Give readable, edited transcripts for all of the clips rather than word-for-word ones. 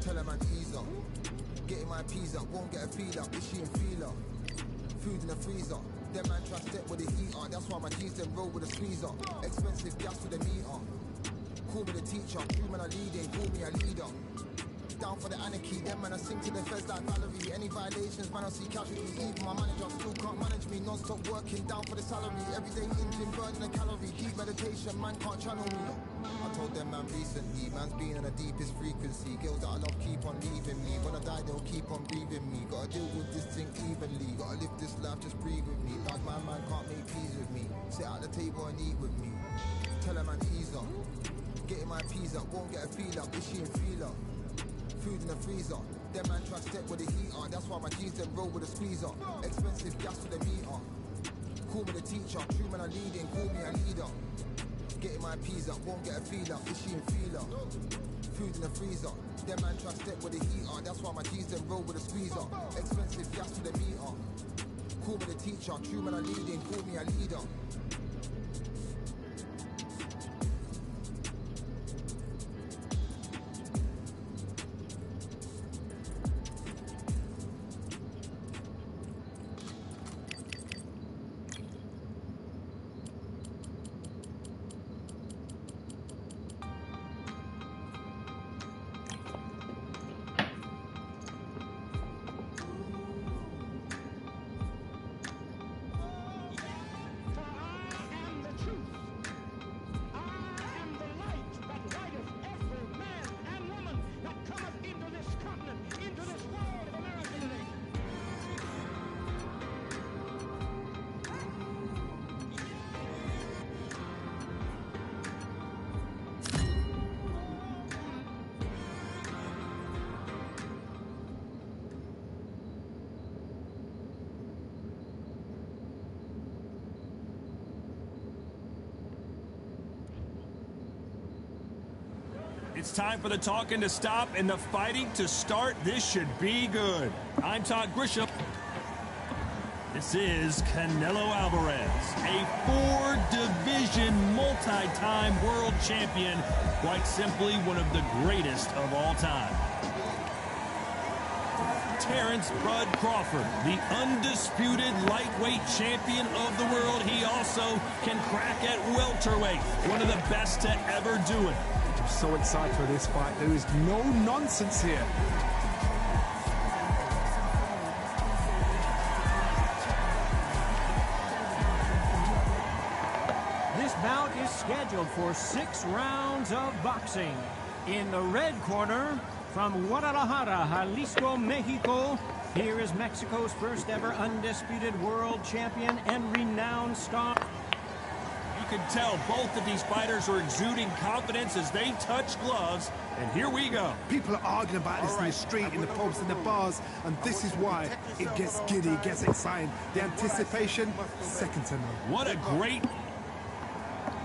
Tell a man ease up. Getting my peas up, won't get a feel up. Is she in feeler? Food in the freezer. Them man try step with the heater. That's why my G's them roll with a squeezer. Expensive gas with a meter. Call me the teacher. True man I leading, call me a leader. Down for the anarchy, them man I sing to the feds like Valerie. Any violations, man I see casualty. Even my manager still can't manage me. Non-stop working, down for the salary. Everyday engine, burning a calorie. Deep meditation, man can't channel me. I told them man recently, man's been on the deepest frequency. Girls that I love keep on leaving me. When I die they'll keep on breathing me. Gotta deal with this thing evenly. Gotta live this life, just breathe with me. Bad man can't make peace with me. Sit at the table and eat with me. Tell a man ease up. Getting my peas up, won't get a feel up. Is she in feeler? Food in the freezer. Them man try step with the heater. That's why my G's them roll with a squeezer. Expensive gas with a meter. Call me the teacher. True man I leading, call me a leader. Getting my peas up, won't get a feel up. Is she in feeler? Food in the freezer. Them man try step with the heater. That's why my G's them roll with a squeezer. Expensive gas with a meter. Call me the teacher. True man I leading, call me a leader. It's time for the talking to stop and the fighting to start. This should be good. I'm Todd Grisham. This is Canelo Alvarez, a four-division, multi-time world champion. Quite simply, one of the greatest of all time. Terrence Bud Crawford, the undisputed lightweight champion of the world. He also can crack at welterweight, one of the best to ever do it. I'm so excited for this fight. There is no nonsense here. This bout is scheduled for 6 rounds of boxing. In the red corner, from Guadalajara, Jalisco, Mexico, here is Mexico's first ever undisputed world champion and renowned star. You can tell both of these fighters are exuding confidence as they touch gloves, and here we go. People are arguing about this in the street, in the pubs, in the bars, and this is why it gets giddy, gets exciting. The anticipation, second to none. What a great...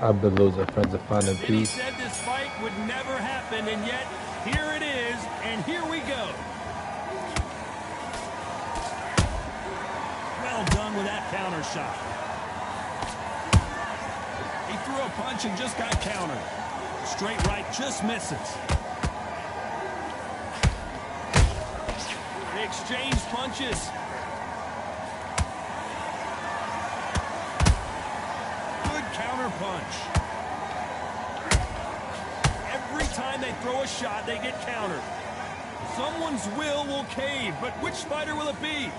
I believe our friends are finding peace. He said this fight would never happen, and yet here it is, and here we go. Well done with that counter shot. He threw a punch and just got countered. Straight right just misses. They exchanged punches. Good counter punch. Every time they throw a shot, they get countered. Someone's will cave, but which fighter will it be?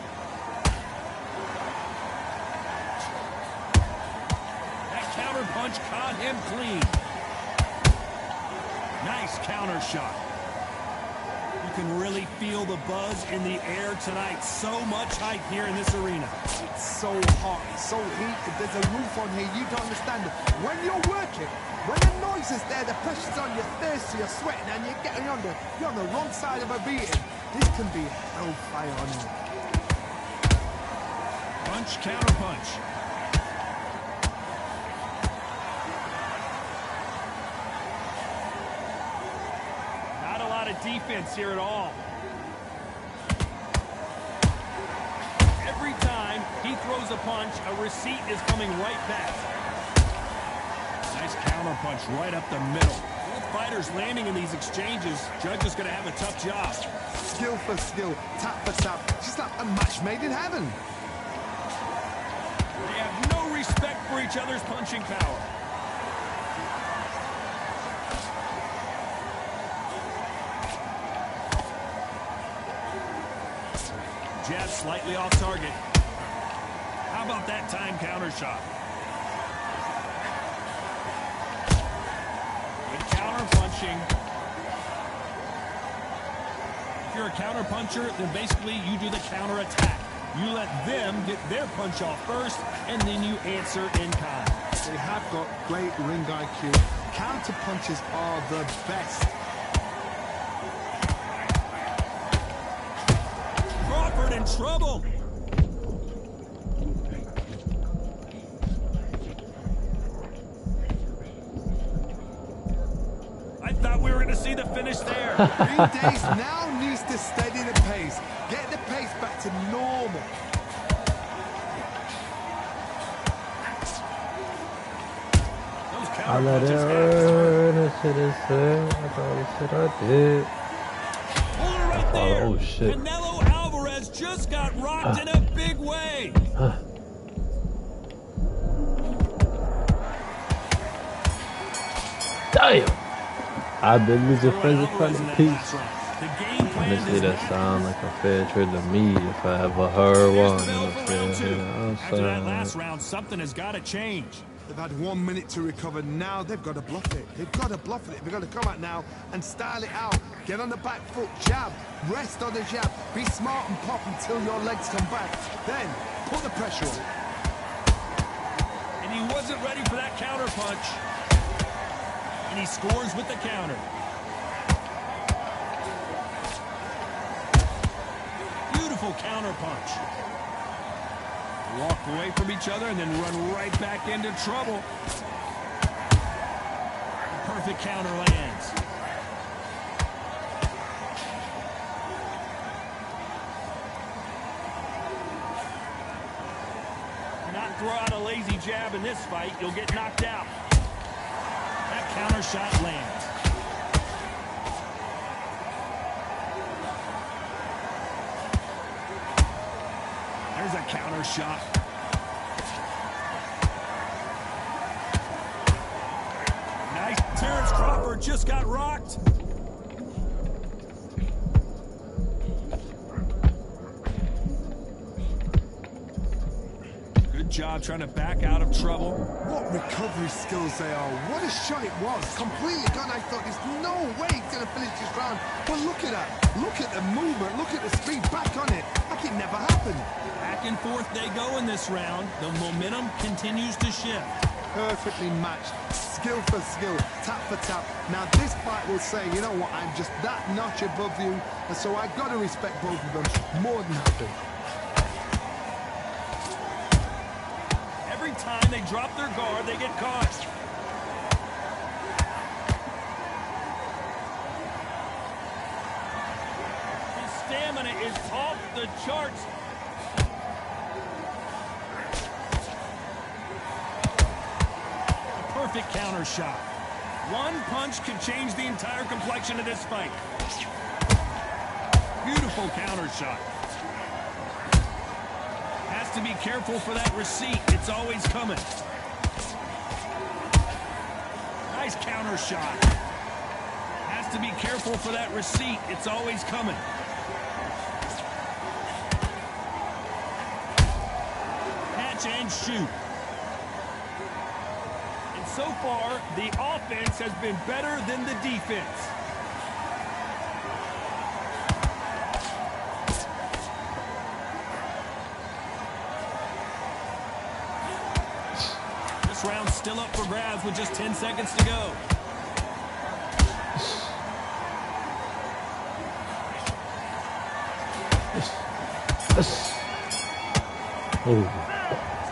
Counter punch caught him clean. Nice counter shot. You can really feel the buzz in the air tonight. So much hype here in this arena. It's so hot, it's so heated. There's a roof on here. You don't understand it. When you're working, when the noise is there, the pressure's on, you're thirsty, you're sweating, and you're on the wrong side of a beating. This can be hellfire on you. Punch, counter punch. Defense here at all. Every time he throws a punch, a receipt is coming right back. Nice counter punch right up the middle. fighters landing in these exchanges. Judge is going to have a tough job. Skill for skill, tap for tap. Just like a match made in heaven. They have no respect for each other's punching power. Jab slightly off target. How about that time counter shot? Good counter punching. If you're a counter puncher, then basically you do the counter attack. You let them get their punch off first, and then you answer in kind. They have got great ring IQ. Counter punches are the best. Crawford in trouble. I thought we were going to see the finish there. Green Days now needs to steady the pace. Get the pace back to normal. I let it earn. This shit is sick. I thought this shit I did. Right there. Oh, shit. Canelo Alvarez just got rocked in a big way. Damn. I've been losing friends in front of peace. The game plan Honestly, that sound like a fair trade to me if I ever heard one. After that last round, something has got to change. They've had 1 minute to recover. Now they've got to bluff it. They've got to bluff it. They've got to come out now and style it out. Get on the back foot, jab, rest on the jab. Be smart and pop until your legs come back. Then put the pressure on. And he wasn't ready for that counter punch. And he scores with the counter. Beautiful counter punch. Walk away from each other and then run right back into trouble. Perfect counter lands. Do not throw out a lazy jab in this fight. You'll get knocked out. That counter shot lands. There's a counter shot. Nice. Terrence Crawford just got rocked. Good job trying to back out of trouble. What recovery skills they are. What a shot it was. Completely gone. I thought there's no way he's going to finish this round. But look at that. Look at the movement. Look at the speed. Back on it. Like it never happened. Back and forth they go in this round. The momentum continues to shift. Perfectly matched. Skill for skill. Tap for tap. Now this fight will say, you know what, I'm just that notch above you. And so I've got to respect both of them more than happy. Every time they drop their guard, they get caught. His stamina is off the charts. A perfect counter shot. One punch can change the entire complexion of this fight. Beautiful counter shot. Has to be careful for that receipt. It's always coming. Nice counter shot. Has to be careful for that receipt. It's always coming. Catch and shoot. And so far, the offense has been better than the defense. This round's still up for grabs with just 10 seconds to go.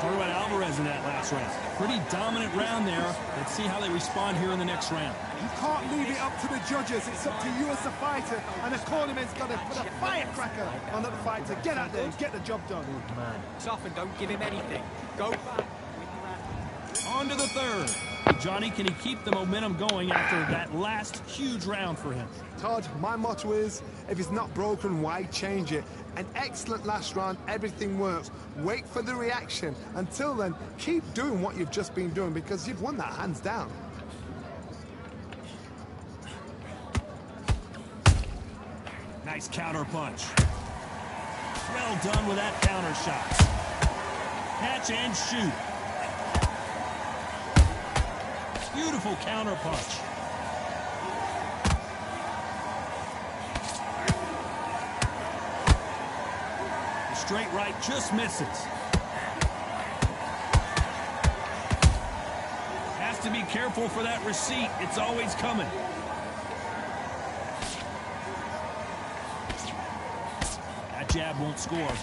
Talk about Alvarez in that last round. Pretty dominant round there. Let's see how they respond here in the next round. You can't leave it up to the judges. It's up to you as a fighter. And the tournament's got to put a firecracker on that fighter. Get out there and get the job done. Man, tough and don't give him anything. Go back. On to the third. Johnny, can he keep the momentum going after that last huge round for him? Todd, my motto is, if it's not broken, why change it? An excellent last round, everything works. Wait for the reaction. Until then, keep doing what you've just been doing because you've won that hands down. Nice counter punch. Well done with that counter shot. Catch and shoot. Beautiful counter punch. The straight right just misses. Has to be careful for that receipt. It's always coming. That jab won't score.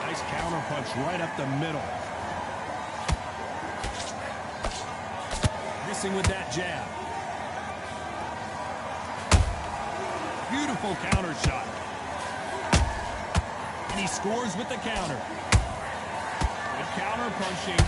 Nice counter punch right up the middle. Missing with that jab. Beautiful counter shot. And he scores with the counter. Good counter punching.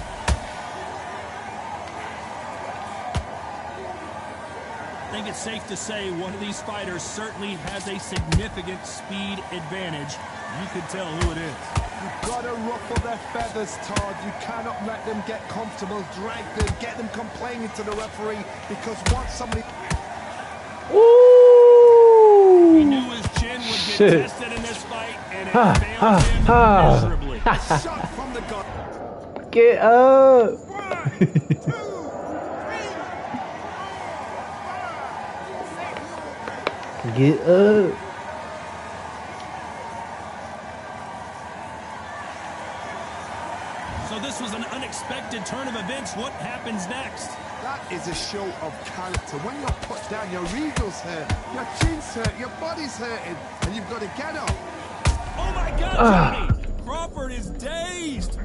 I think it's safe to say one of these fighters certainly has a significant speed advantage. You can tell who it is. You've got to ruffle their feathers, Todd. You cannot let them get comfortable, drag them, get them complaining to the referee, because once somebody... Ooh! He knew his chin would get tested in this fight, and it failed him miserably. Shot from the gun. Get up! 1, 2, 3. Get up! So this was an unexpected turn of events. What happens next? That is a show of character. When you're put down, your eagles hurt, your chin's hurt, your body's hurting, and you've got to get up. Oh my God, Johnny! Crawford is dazed.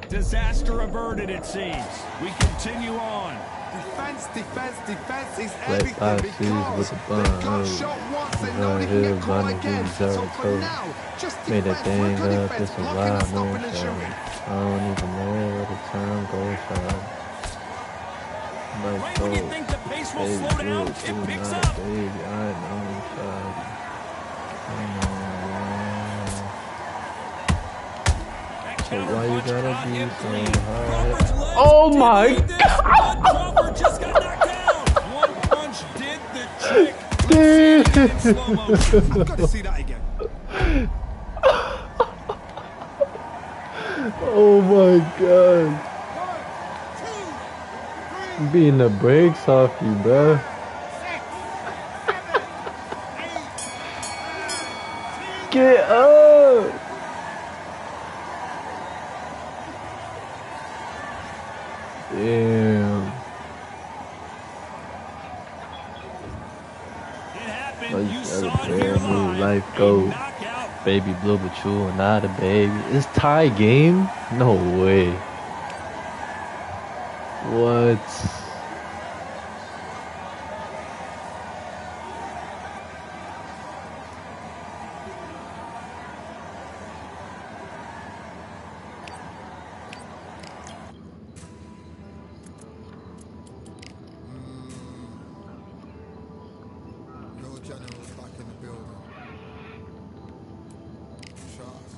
Disaster averted, it seems. We continue on. Defense, defense, defense is Let everything us because see what the they got shot once and know they can get caught again. So for now, just made that defense, thing work on up, defense, it's a blocking lot, and no stopping and shot. shooting. I don't even know where the time goes, shot. Like, Right when you think the pace will slow down, it picks up. Baby, I know, shot. I know. But why you gotta be so hard? Oh my God! Crawford just got knocked down. One punch did the trick. Dude. In slow motion. I've got to see that again. Oh my God! 1, 2, 3. Beating the brakes off you, bruh. 6, 7, 8, 9, 10. Get up! Damn. It happened. Like, You that's saw a it here brand new live. life A goal. knockout. Baby blue, but you are not a baby. It's tie game? No way. What? No generals back in the building. Shots.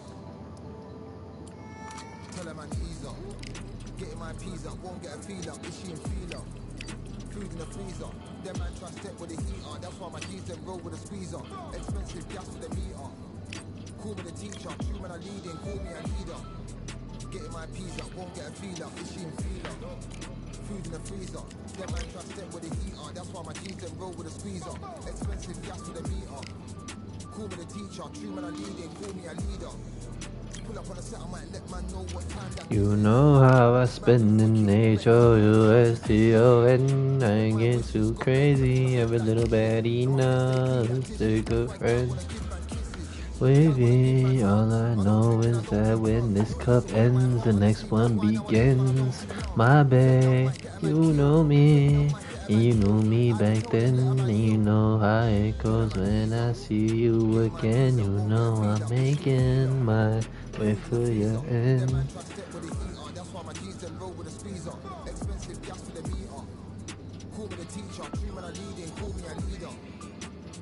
Tell her man ease up. Getting my peas up, won't get a feel up. Is she in feel up? Food in the freezer. Them man try step with the heat on. That's why my G's them roll with a squeezer. Expensive gas for the meter. Call me the teacher. True man I leading. Call me a leader. Getting my peas up, won't get a feel up. Is she in feel up? Food in the freezer. Them man try step with the heat on. That's why my G's them roll with a squeezer. Expensive gas for the meter. Call me the teacher. True man I leading. Call me a leader. Pull up on a set, I might let man know what time that. You know how I spend in H-O-U-S-T-O-N. I get too crazy. Every little baddie knows they're good friends. Wavy, all I know is that when this cup ends, the next one begins. My babe, you know me. And you knew me back then, and you know how it goes when I see you again. You know I'm making my way for your end. That's why my G's them roll with a squeezer. Expensive gas for the meter. Call me the teacher, true man I leading, call me a leader.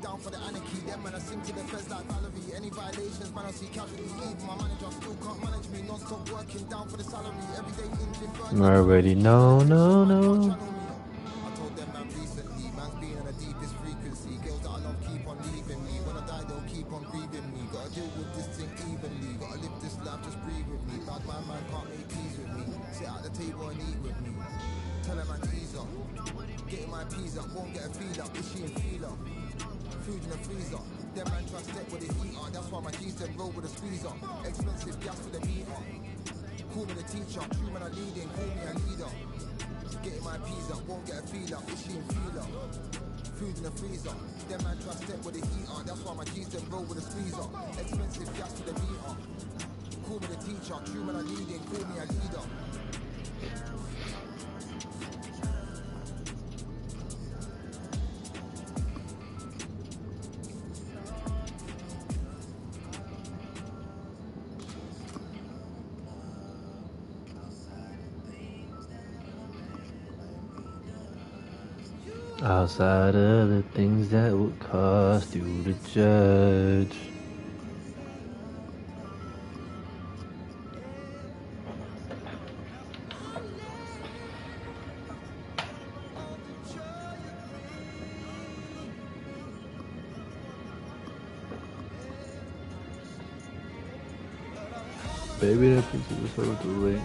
Down for the anarchy, them man I sing to the feds like Valerie. Any violations, man I see casualty. Even my manager still can't manage me. Non-stop working, down for the salary. Every day engine burning. I already know, no. I told them man recently, man's been on the deepest frequency. Girls that I love keep on leaving me. When I die they'll keep on grieving me. Gotta deal with this thing evenly. Gotta live this life, just breathe with me. Bad man can't make peace with me. Sit at the table and eat with me. Tell him I tease up. Getting my peas up, won't get a feel up. Is she in feeler? Food in the freezer. Them man try step with the heater. That's why my G's them roll with a squeezer. Expensive gas for the meter. Call me the teacher. True man I leading, call me a leader. Getting my peas up, won't get a feel up. Is she in feeler? Food in the freezer. Them man try step with the heater. That's why my G's them roll with a squeezer. Expensive gas for the meter. Call me the teacher. True man I leading, call me a leader. Outside of the things that would cost you to judge. Baby, that picture was so too late.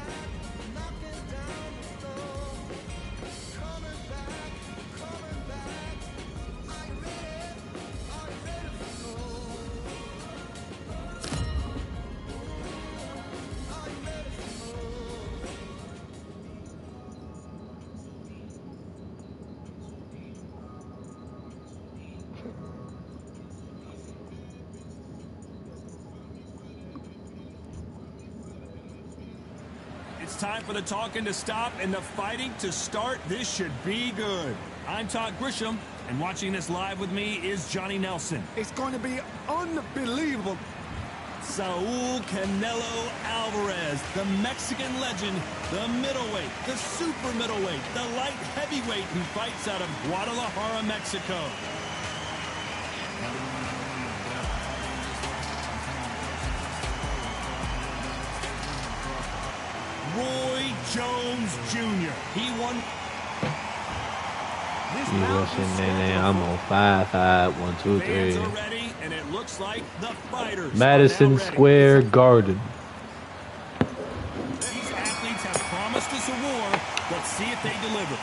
It's time for the talking to stop and the fighting to start. This should be good. I'm Todd Grisham, and watching this live with me is Johnny Nelson. It's going to be unbelievable. Saul Canelo Alvarez, the Mexican legend, the middleweight, the super middleweight, the light heavyweight who fights out of Guadalajara, Mexico. Roy Jones Jr. He won. I'm on 5-5, 1, 2, 3. Fans are ready, and it looks like the fighters Madison Square Garden. These athletes have promised us a war. Let's see if they deliver.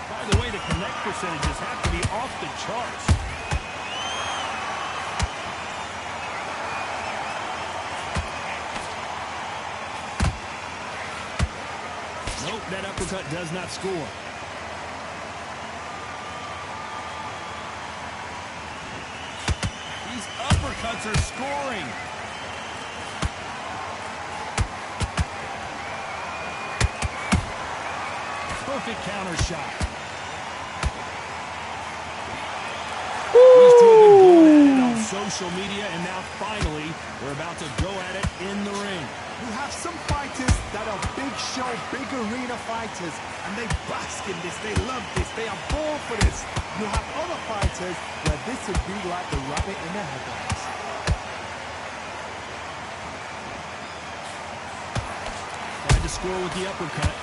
By the way, the connect percentages have to be off the charts. Nope, that uppercut does not score. These uppercuts are scoring. Perfect counter shot. These two have been going at it on social media, and now finally, they're about to go at it in the ring. You have some fighters that are big show, big arena fighters, and they bask in this, they love this, they are born for this. You have other fighters where this would be like the rabbit in the headlights. Tried to score with the uppercut.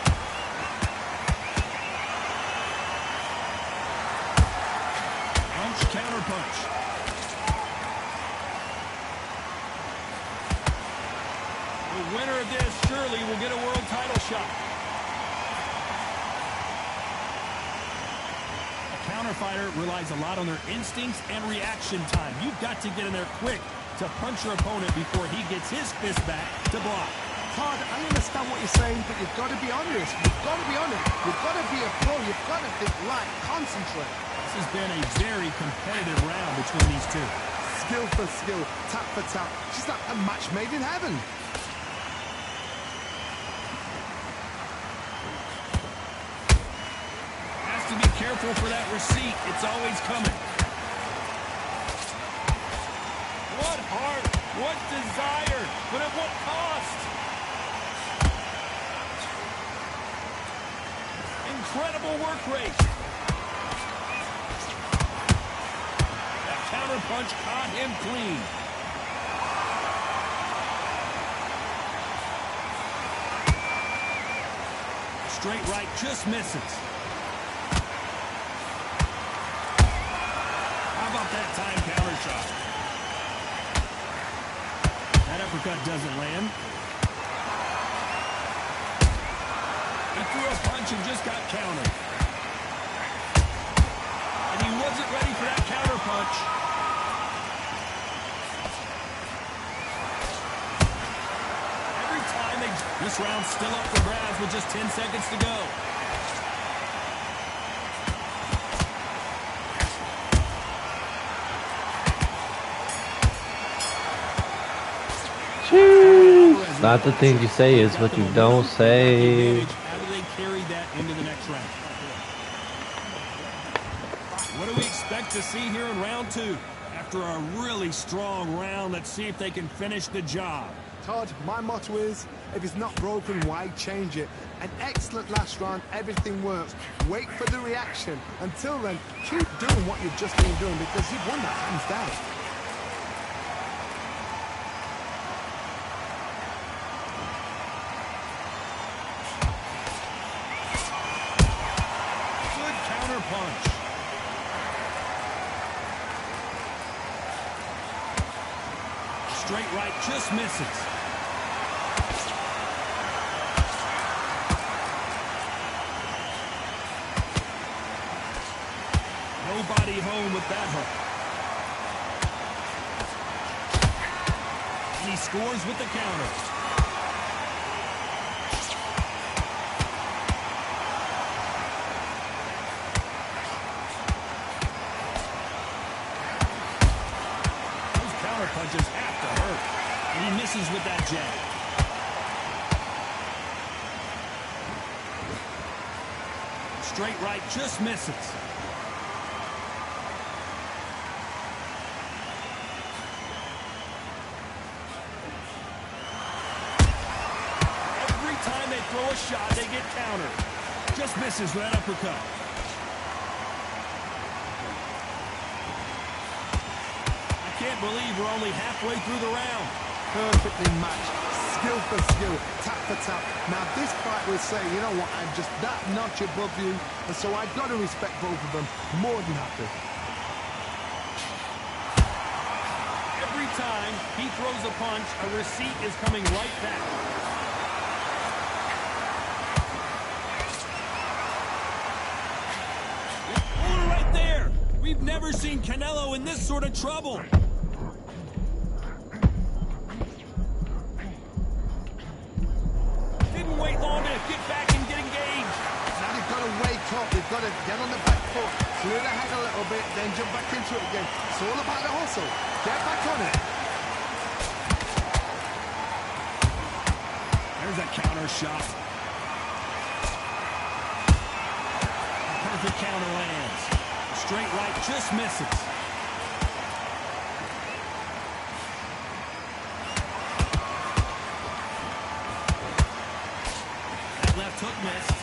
Punch, counter punch. The winner of this surely will get a world title shot. A counter fighter relies a lot on their instincts and reaction time. You've got to get in there quick to punch your opponent before he gets his fist back to block. Todd, I understand what you're saying, but you've got to be honest. You've got to be honest. You've got to be a pro. You've got to think light, concentrate. This has been a very competitive round between these two. Skill for skill, tap for tap. She's like a match made in heaven. careful for that receipt. It's always coming. What heart, what desire, but at what cost? Incredible work rate. That counter punch caught him clean. Straight right just misses. How about that time counter shot? That uppercut doesn't land. He threw a punch and just got countered. And he wasn't ready for that counter punch. Every time this round's still up for grabs with just 10 seconds to go. Not the things you say, is what you don't say. How do they carry that into the next round? What do we expect to see here in round 2? After a really strong round, let's see if they can finish the job. Todd, my motto is, if it's not broken, why change it? An excellent last round, everything works. Wait for the reaction. Until then, keep doing what you've just been doing because you've won that hands down. Punch. Straight right just misses. Nobody home with that hook. And he scores with the counter. Punches have to hurt. And he misses with that jab. Straight right just misses. Every time they throw a shot, they get countered. Just misses with that uppercut. Can't believe we're only halfway through the round. Perfectly matched, skill for skill, tap for tap. Now this fight will say, you know what, I'm just that notch above you, and so I've got to respect both of them more than happy. Every time he throws a punch, a receipt is coming right back. Oh, right there! We've never seen Canelo in this sort of trouble. Didn't wait long to get back and get engaged. Now they've got to wake up, they've got to get on the back foot, clear the head a little bit, then jump back into it again. It's all about the hustle. Get back on it. There's a counter shot. A perfect counter lands. Straight right just misses. That left hook missed.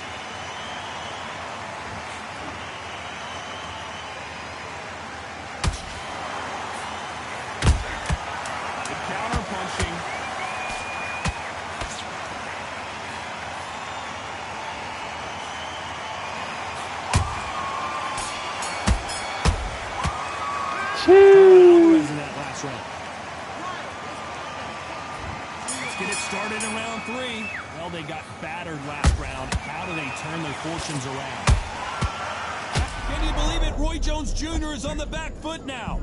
Good counter punching. In that last round. Let's get it started in round 3. Well, they got battered last round. How do they turn their fortunes around? Can you believe it? Roy Jones Jr. is on the back foot now.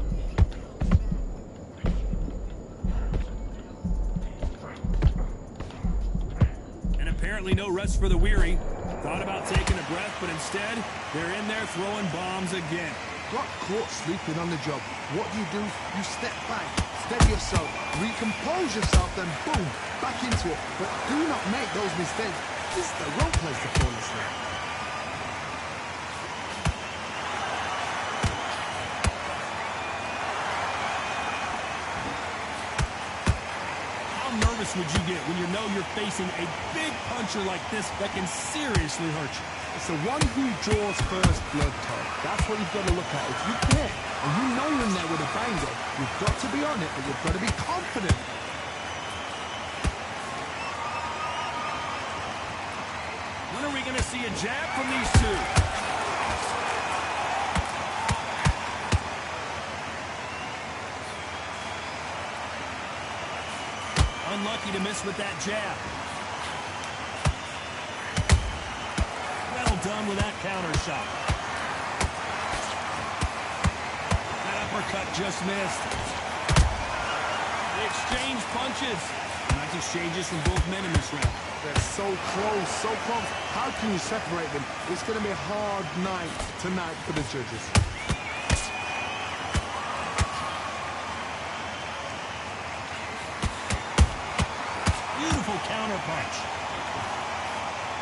And apparently no rest for the weary. Thought about taking a breath, but instead, they're in there throwing bombs again. Got caught sleeping on the job. What do? You step back, steady yourself, recompose yourself, then boom, back into it. But do not make those mistakes. This is the wrong place to fall asleep. nervous would you get when you know you're facing a big puncher like this that can seriously hurt you? It's the one who draws first blood, Todd. That's what you've got to look at. If you hit and you know you're in there with a banger, you've got to be on it, but you've got to be confident. When are we going to see a jab from these two? Unlucky to miss with that jab. Well done with that counter shot. That uppercut just missed. They exchange punches. Nice exchanges from both men in this round. They're so close, so close. How can you separate them? It's going to be a hard night tonight for the judges. Beautiful counter punch.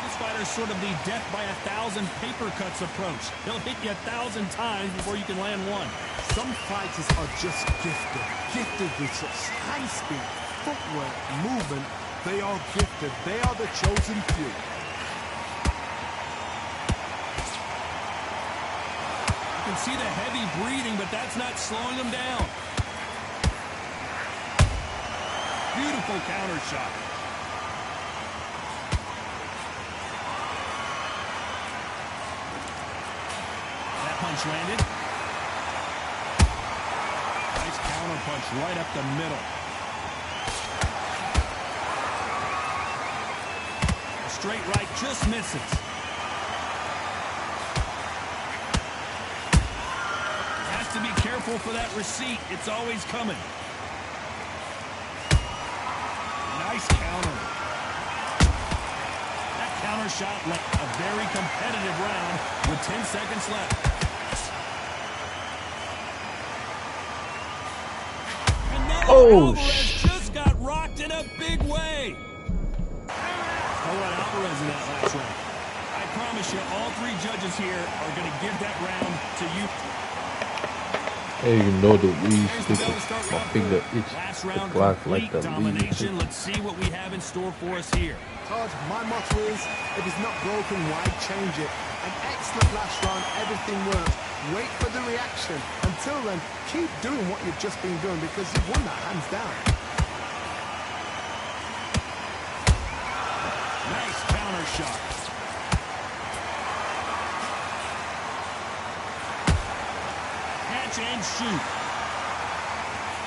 This fighter's sort of the death by 1,000 paper cuts approach. He'll hit you 1,000 times before you can land one. Some fighters are just gifted with such hand speed, footwork, movement. They are gifted. They are the chosen few. You can see the heavy breathing, but that's not slowing him down. Beautiful counter shot. That punch landed. Nice counter punch right up the middle. A straight right just misses. Has to be careful for that receipt. It's always coming. Nice counter. That counter shot left a very competitive round with 10 seconds left. Oh, Alvarez just got rocked in a big way. Alvarez in that last round. I promise you, all three judges here are going to give that round to you. Hey, you know the lead stick my finger itch Last the round, block complete like the lead. domination. Let's see what we have in store for us here. Todd, my motto is, if it's not broken, why change it? An excellent last round, everything works. Wait for the reaction. Until then, keep doing what you've just been doing because you've won that hands down. Nice counter shot. Catch and shoot.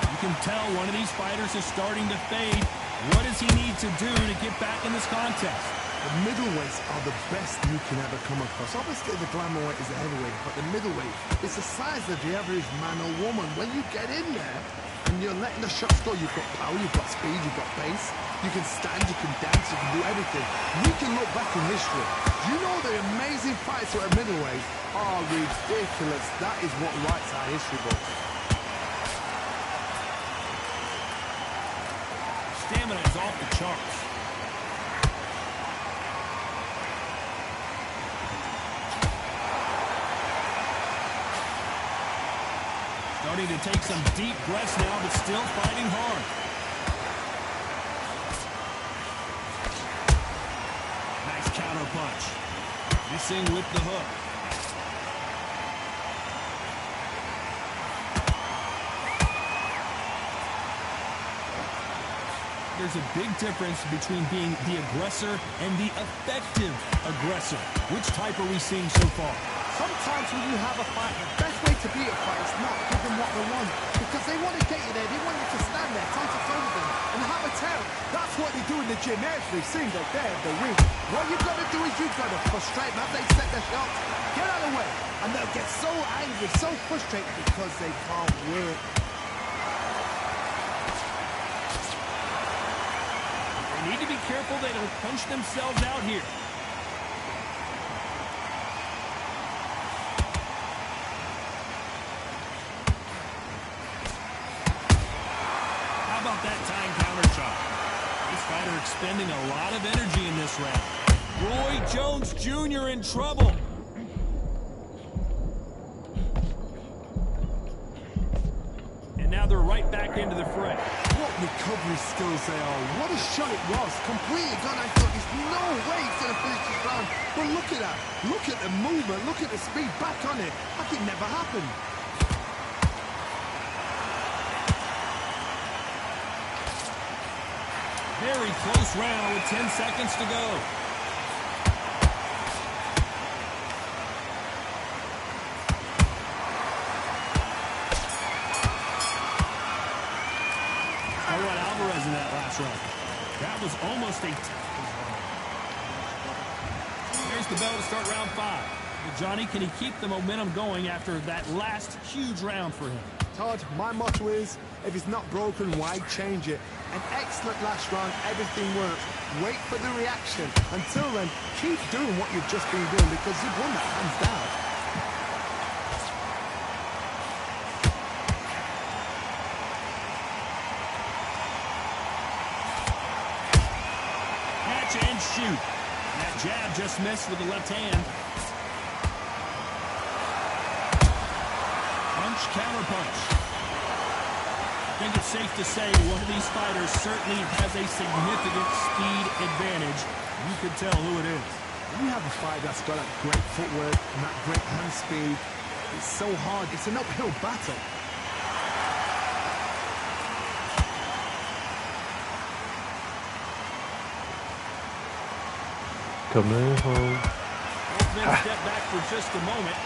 You can tell one of these fighters is starting to fade. What does he need to do to get back in this contest? The middleweights are the best you can ever come across. Obviously, the glamour weight is a heavyweight, but the middleweight is the size of the average man or woman. When you get in there and you're letting the shots go, you've got power, you've got speed, you've got pace. You can stand, you can dance, you can do everything. We can look back in history. You know the amazing fights at middleweight are ridiculous. That is what writes our history books. Stamina is off the charts. Starting to take some deep breaths now, but still fighting hard. Nice counter punch. Missing with the hook. There's a big difference between being the aggressor and the effective aggressor. Which type are we seeing so far? Sometimes when you have a fight, the best way to beat a fight is not give them what they want. Because they want to get you there. They want you to stand there, toe to toe with them, and have a tell. That's what they do in the gym. Every single day of the week. What you've got to do is you've got to frustrate them as they set their shots. Get out of the way. And they'll get so angry, so frustrated because they can't win. They need to be careful they don't punch themselves out here. How about that tying counter shot? This fighter expending a lot of energy in this round. Roy Jones Jr. in trouble. And now they're right back into the fray. What recovery skills they are. What a shot it was. Completely gone. I thought there's no way he's going to finish this round. But look at that. Look at the movement. Look at the speed back on it. Like it never happened. Very close round with 10 seconds to go. Alvarez in that last round. That was almost a... There's the bell to start round 5. But Johnny, can he keep the momentum going after that last huge round for him? Todd, my motto is, if it's not broken, why change it? An excellent last round, everything works. Wait for the reaction. Until then, keep doing what you've just been doing because you've won that hands down. Catch and shoot. That jab just missed with the left hand. Punch, counter punch. I think it's safe to say one of these fighters certainly has a significant speed advantage. You can tell who it is. When you have a fight that's got that great footwork and that great hand speed, it's so hard. It's an uphill battle. Coming home. Both men step back for just a moment.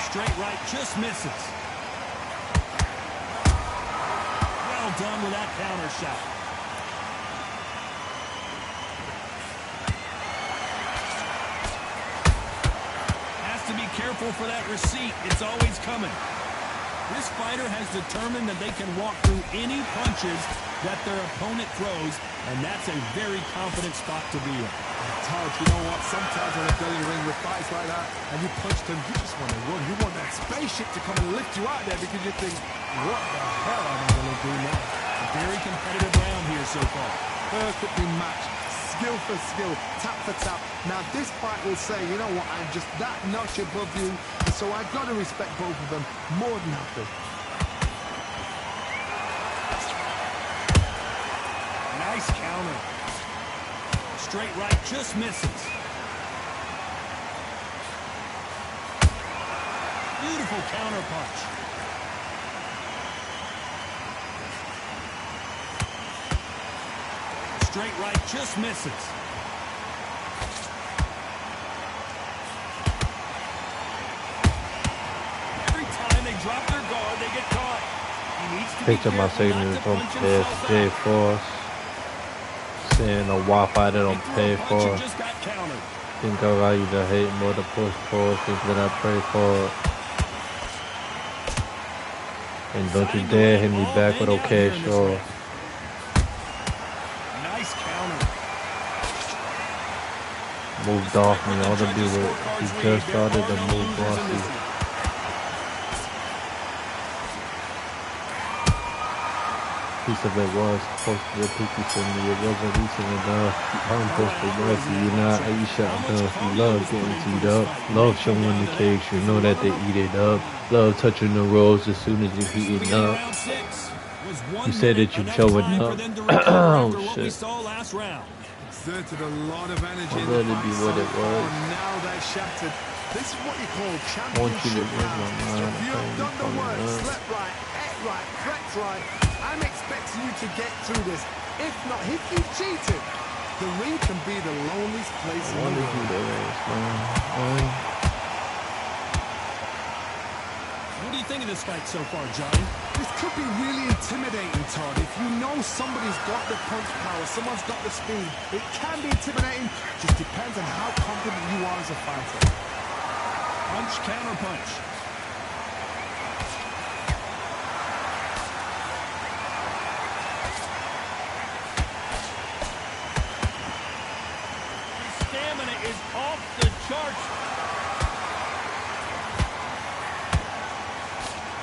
Straight right just misses. Well done with that counter shot. Has to be careful for that receipt. It's always coming. This fighter has determined that they can walk through any punches that their opponent throws, and that's a very confident spot to be in. Todd, you know what? Sometimes when I go in the ring with fights like that, and you punch them, you just want to run. You want that spaceship to come and lift you out there because you think, what the hell am I going to do now? A very competitive round here so far. Perfectly matched. Skill for skill, tap for tap. Now this fight will say, you know what, I'm just that notch above you, so I've got to respect both of them more than happy. Nice counter. Straight right just misses. Beautiful counter punch. Straight right just misses. Every time they drop their guard, they get caught. He needs to Picked up my signature from J Force. Saying a WAP I don't pay for. Think I value the hate more to push for. Think that I pray for. And don't you dare hit me back with okay, sure. Nice counter. Moved off me, all the people. He just started to move bossy. Piece of it was supposed to be a picky for me. It wasn't recent enough. I'm supposed to work for you, not how you shut enough. You love getting teed up. Love showing the cakes. You know that they eat it up. Love touching the rolls as soon as you're heating up. You said that you're showing up. Oh shit. Exerted a lot of energy. I'd rather be what it was. Now they're shattered. This is what you call I want you to championship read my rounds. mind. If you have done the work, slept right, ate right, crept right, I'm expecting you to get through this. If not, if you cheated, the ring can be the loneliest place in the world. What do you think of this fight so far, Johnny? This could be really intimidating, Todd. If you know somebody's got the punch power, someone's got the speed, it can be intimidating. Just depends on how confident you are as a fighter. Punch, counter punch. His stamina is off the charts.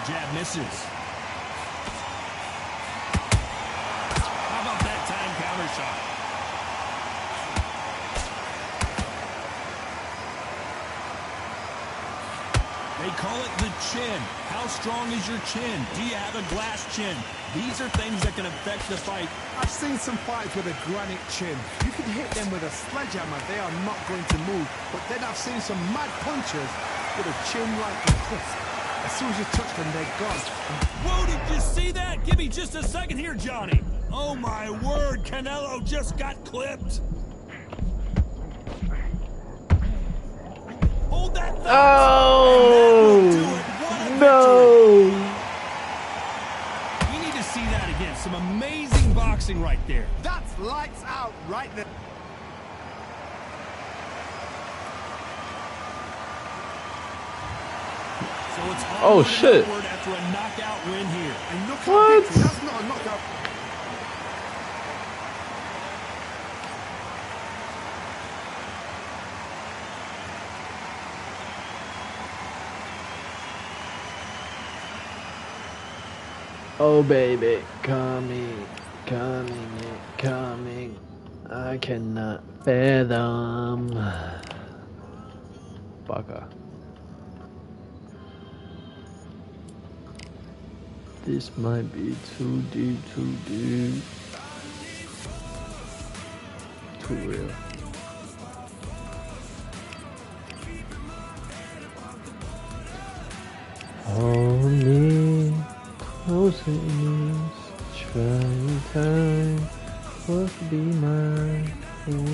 Jab misses. How about that time counter shot? They call it the chin. How strong is your chin? Do you have a glass chin? These are things that can affect the fight. I've seen some fights with a granite chin. You can hit them with a sledgehammer, they are not going to move. But then I've seen some mad punchers with a chin like a cliff. As soon as you touch them, they're gone. Whoa, did you see that? Give me just a second here, Johnny. Oh, my word. Canelo just got clipped. Hold that thought. Oh, no. We need to see that again. Some amazing boxing right there. That's lights out right there. So it's Oh, shit. After a knockout win here. And look What? how that's not a knockout. Oh, baby, coming, coming, coming. I cannot bear them. Baka. This might be too deep, too deep. Too real. Hold me closer in this trying time. Supposed to be mine, baby.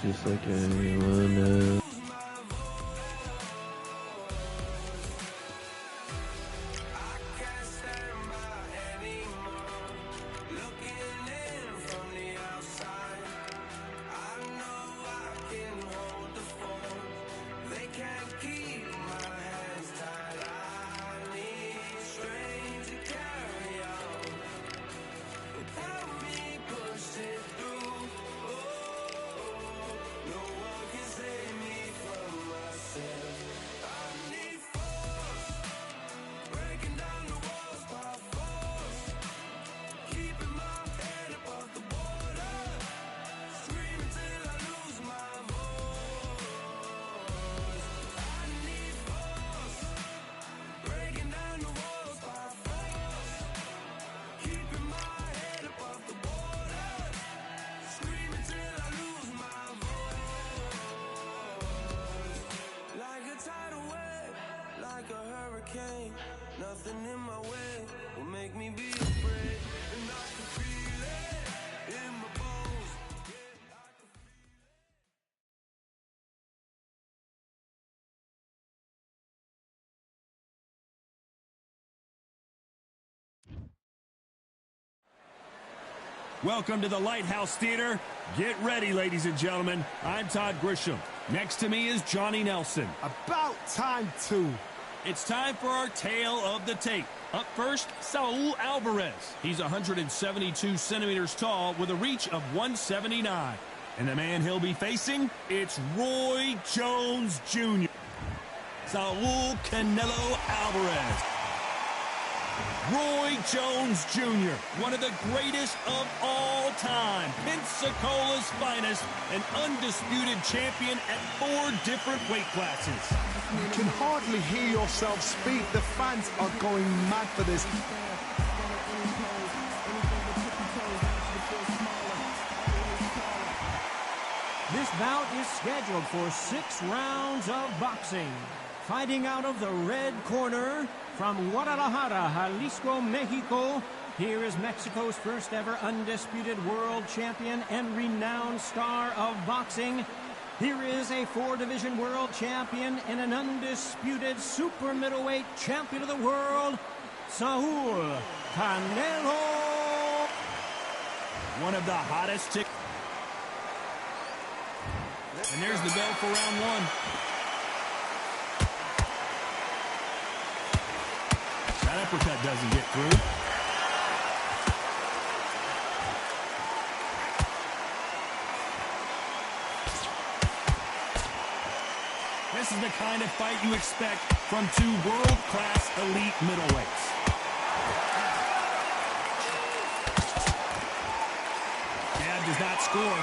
Just like anyone else. Nothing in my way will make me be afraid, and I can feel it in my bones. Welcome to the Lighthouse Theater. Get ready, ladies and gentlemen. I'm Todd Grisham. Next to me is Johnny Nelson. About time too. It's time for our tale of the tape. Up first, Saul Alvarez. He's 172 centimeters tall with a reach of 179. And the man he'll be facing, it's Roy Jones Jr. Saul Canelo Alvarez. Roy Jones Jr., one of the greatest of all time, Pensacola's finest, an undisputed champion at 4 different weight classes. You can hardly hear yourself speak. The fans are going mad for this. This bout is scheduled for 6 rounds of boxing. Fighting out of the red corner from Guadalajara, Jalisco, Mexico, here is Mexico's first ever undisputed world champion and renowned star of boxing. Here is a 4-division world champion and an undisputed super middleweight champion of the world, Saul Canelo. One of the hottest chicks. And there's the bell for round 1. That uppercut doesn't get through. This is the kind of fight you expect from 2 world-class elite middleweights. Jab does not score.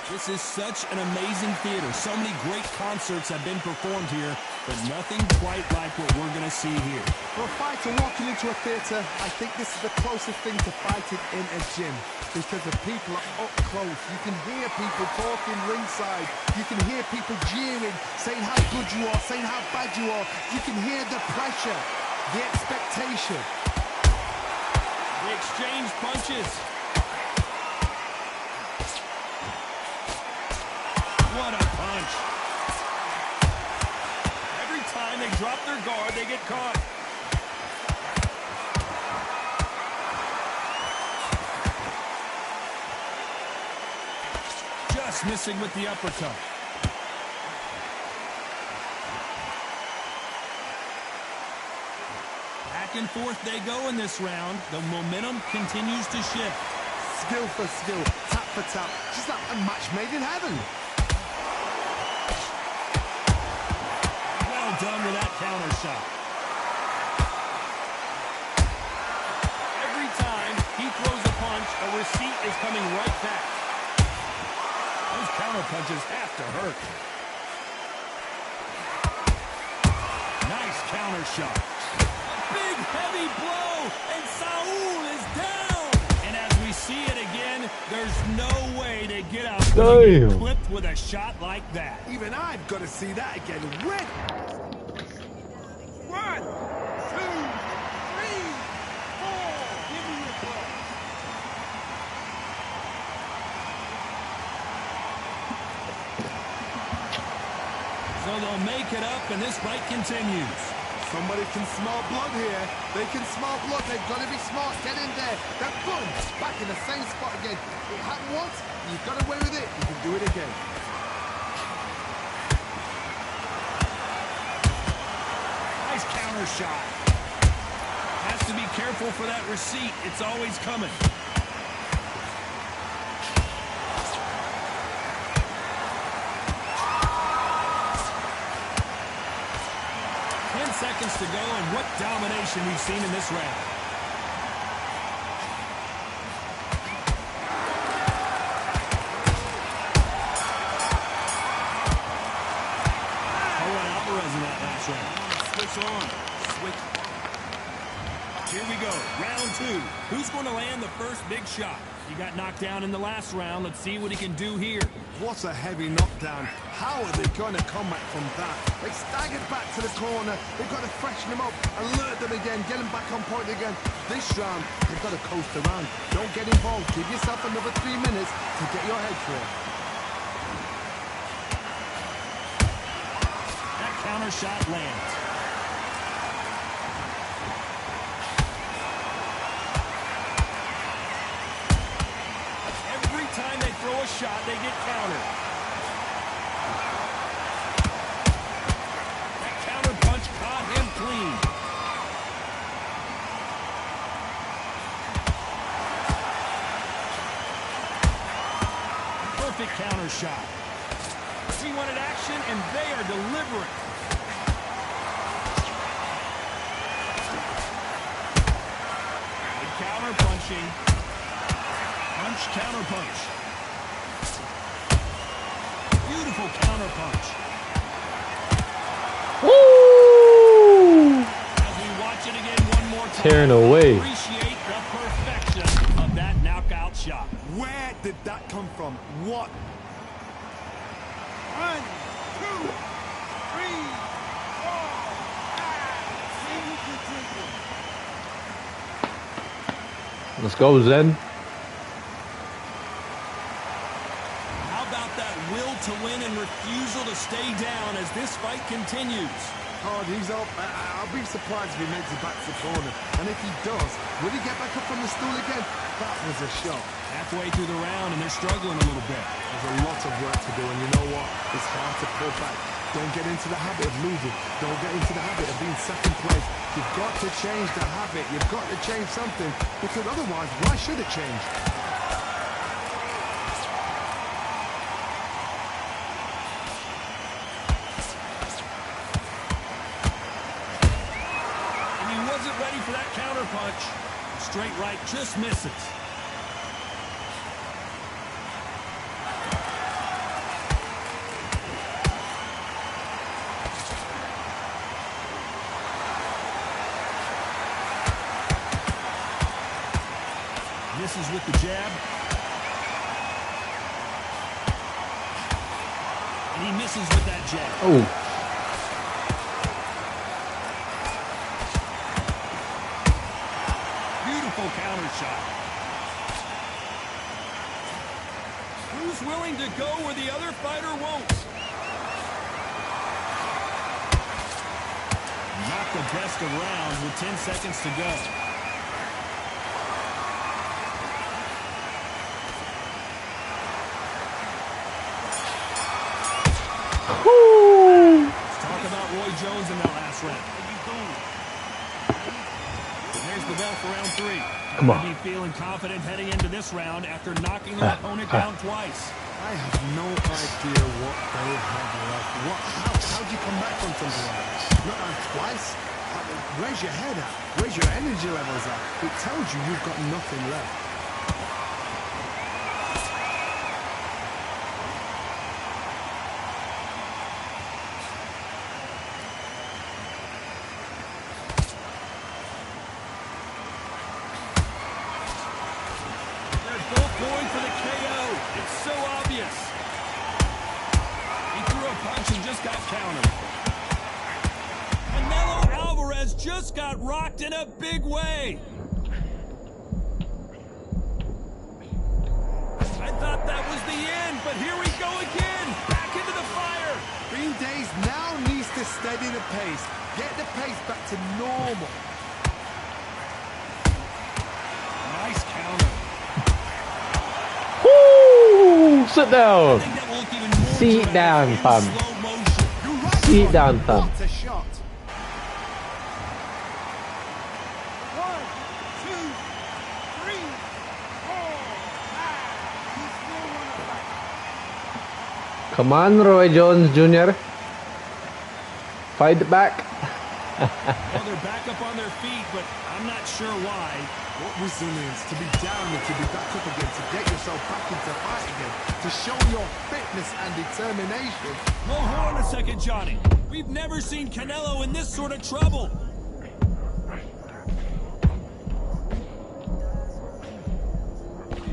This is such an amazing theater. So many great concerts have been performed here, but nothing quite like what we're going to see here. For a fighter walking into a theatre, I think this is the closest thing to fighting in a gym, because the people are up close. You can hear people talking ringside. You can hear people jeering, saying how good you are, saying how bad you are. You can hear the pressure, the expectation. They exchange punches. What a punch. Every time they drop their guard, they get caught. Just missing with the uppercut. Back and forth they go in this round. The momentum continues to shift. Skill for skill, tap for tap, just like a match made in heaven. Well done with that counter shot. Every time he throws a punch, a receipt is coming right back. Those counter punches have to hurt. Nice counter shot. Big heavy blow, and Saul is down. And as we see it again, there's no way to get out clipped with a shot like that. Even I've got to see that again. Red. 1, 2, 3, 4. Give me a blow. So they'll make it up, and this fight continues. Somebody can smell blood here. They can smell blood. They've got to be smart. Get in there. Then boom, back in the same spot again. It happened once. You've got away with it. You can do it again. Nice counter shot. Has to be careful for that receipt. It's always coming. 10 seconds to go, and what domination we've seen in this round. All right, Alvarez in that last round. Switch on. Switch. Here we go. Round 2. Who's going to land the first big shot? He got knocked down in the last round. Let's see what he can do here. What a heavy knockdown. How are they going to come back from that? They staggered back to the corner. They've got to freshen him up, alert them again, get him back on point again. This round, they've got to coast around. Don't get involved. Give yourself another 3 minutes to get your head clear. That counter shot lands. Every time they throw a shot, they get countered. That counter punch caught him clean. Perfect counter shot. He wanted action, and they are delivering. Good counter punching. Punch, counter punch. Beautiful counter punch. Woo! As we watch it again one more time, Tearing away. appreciate the perfection of that knockout shot. Where did that come from? What? 1, 2, 3, 4, 5. Let's go, Zen. How about that will to win and refusal to stay down as this fight continues? Hard, he's up. I'll be surprised if he makes it back to the corner. And if he does, will he get back up from the stool again? That was a shot. Halfway through the round, and they're struggling a little bit. There's a lot of work to do, and you know what? It's hard to pull back. Don't get into the habit of losing. Don't get into the habit of being second place. You've got to change the habit. You've got to change something, because otherwise, why should it change? And he wasn't ready for that counter punch. Straight right just misses. Misses with the jab. And he misses with that jab. Oh. Beautiful counter shot. Who's willing to go where the other fighter won't? Not the best of rounds with 10 seconds to go. Let's talk about Roy Jones in that last round. There's the bell for round 3. Come on. Be feeling confident heading into this round after knocking their opponent down twice. I have no idea what they have left. How do you come back from something like that? Not out twice? Where's your head at? Where's your energy levels at? It tells you you've got nothing left. Going for the KO. It's so obvious. He threw a punch and just got countered. Canelo Alvarez just got rocked in a big way. I thought that was the end, but here we go again. Back into the fire. Green Days now needs to steady the pace. Get the pace back to normal. Nice counter. Sit down. Sit down, fam. Sit down, fam. What a shot. 1, 2, 3, 4, 5. He's still want to fight. Come on, Roy Jones Jr. Fight back. Well, they're back up on their feet, but I'm not sure why. What resilience to be down and to be back up again, to get yourself back into fight again, to show your fitness and determination. Well, hold on a second, Johnny. We've never seen Canelo in this sort of trouble.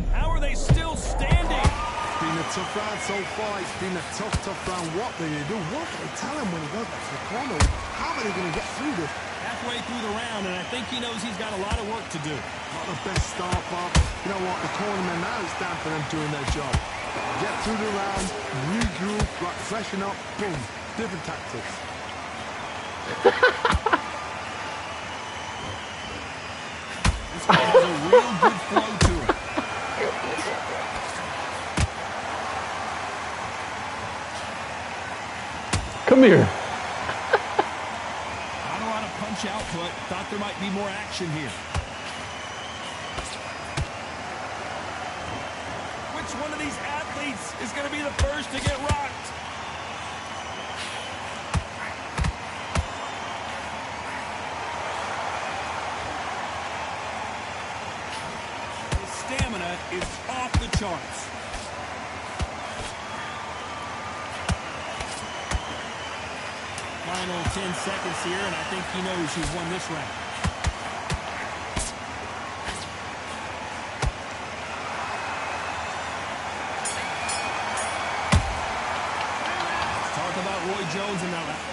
How are they still standing? It's been a tough round so far. It's been a tough round. What do they do? What do they tell him when he goes back to the corner? How are they going to get through this? Halfway through the round, and I think he knows he's got a lot of work to do. Not the best start, Bob. You know what? The cornermen now, it's time for them doing their job. Get through the round, regroup, right, freshen up, boom. Different tactics. This guy has a real good flow to him. Come here. Not a lot of punch output. Thought there might be more action here. Which one of these athletes is going to be the first to get rocked? His stamina is off the charts. Final 10 seconds here, and I think he knows he's won this round. Let's talk about Roy Jones in that round.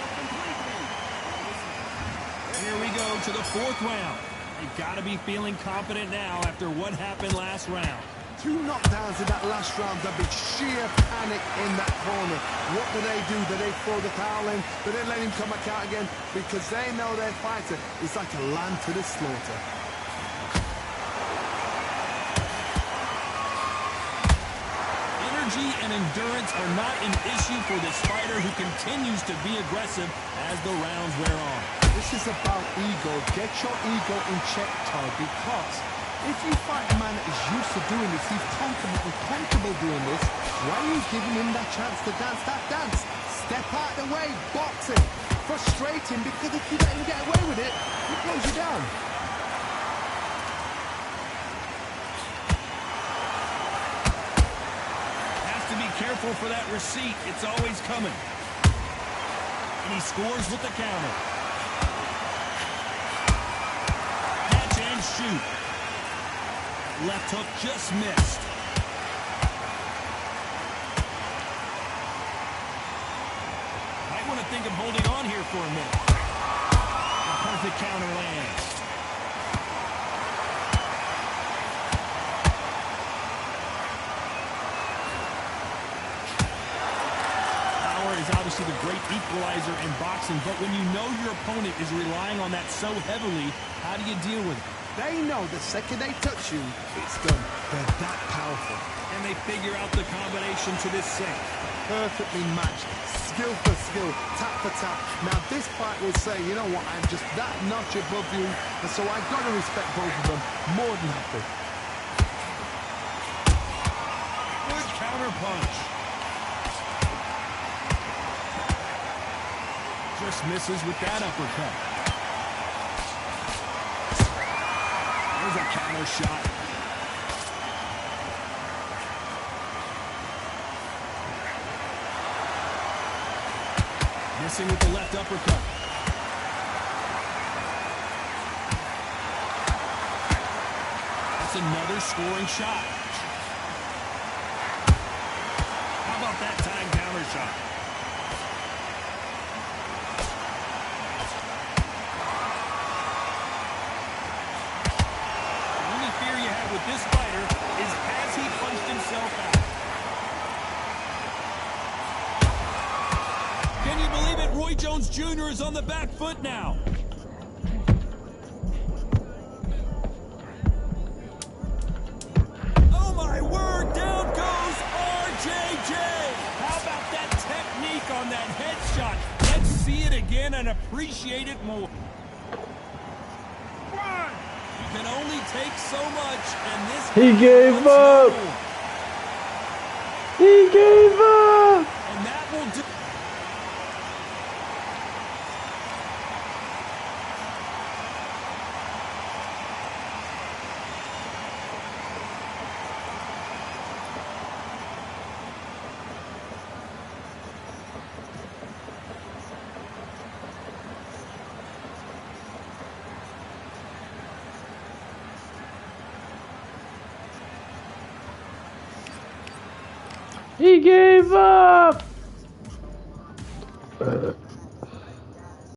Here we go to the 4th round. They've got to be feeling confident now after what happened last round. 2 knockdowns in that last round. There'll be sheer panic in that corner. What do? Do they throw the towel in? Do they let him come back out again? Because they know their fighter is like a lamb to the slaughter. Energy and endurance are not an issue for this fighter who continues to be aggressive as the rounds wear on. This is about ego. Get your ego in check, Todd, because if you fight a man that is used to doing this, he's comfortable doing this, why are you giving him that chance to dance that dance? Step out the way, box him, frustrate him, because if you let him get away with it, he blows you down. Has to be careful for that receipt. It's always coming. And he scores with the counter. Catch and shoot. That left hook just missed. Might want to think of holding on here for a minute. A perfect counter lands. Power is obviously the great equalizer in boxing, but when you know your opponent is relying on that so heavily, how do you deal with it? They know the second they touch you, it's done. They're that powerful. And they figure out the combination to this sink. Perfectly matched. Skill for skill, tap for tap. Now this fight will say, you know what, I'm just that notch above you, and so I've got to respect both of them. More than happy. Good counter punch. Just misses with that uppercut. There's a counter shot. Missing with the left uppercut. That's another scoring shot. How about that time counter shot? The only fear you have with this fighter is has he punched himself out? Can you believe it? Roy Jones Jr. is on the back foot now. Oh my word, down goes RJJ. How about that technique on that headshot? Let's see it again and appreciate it more. You can only take so much, and this He gave up. He gave up. And that will do. He gave up.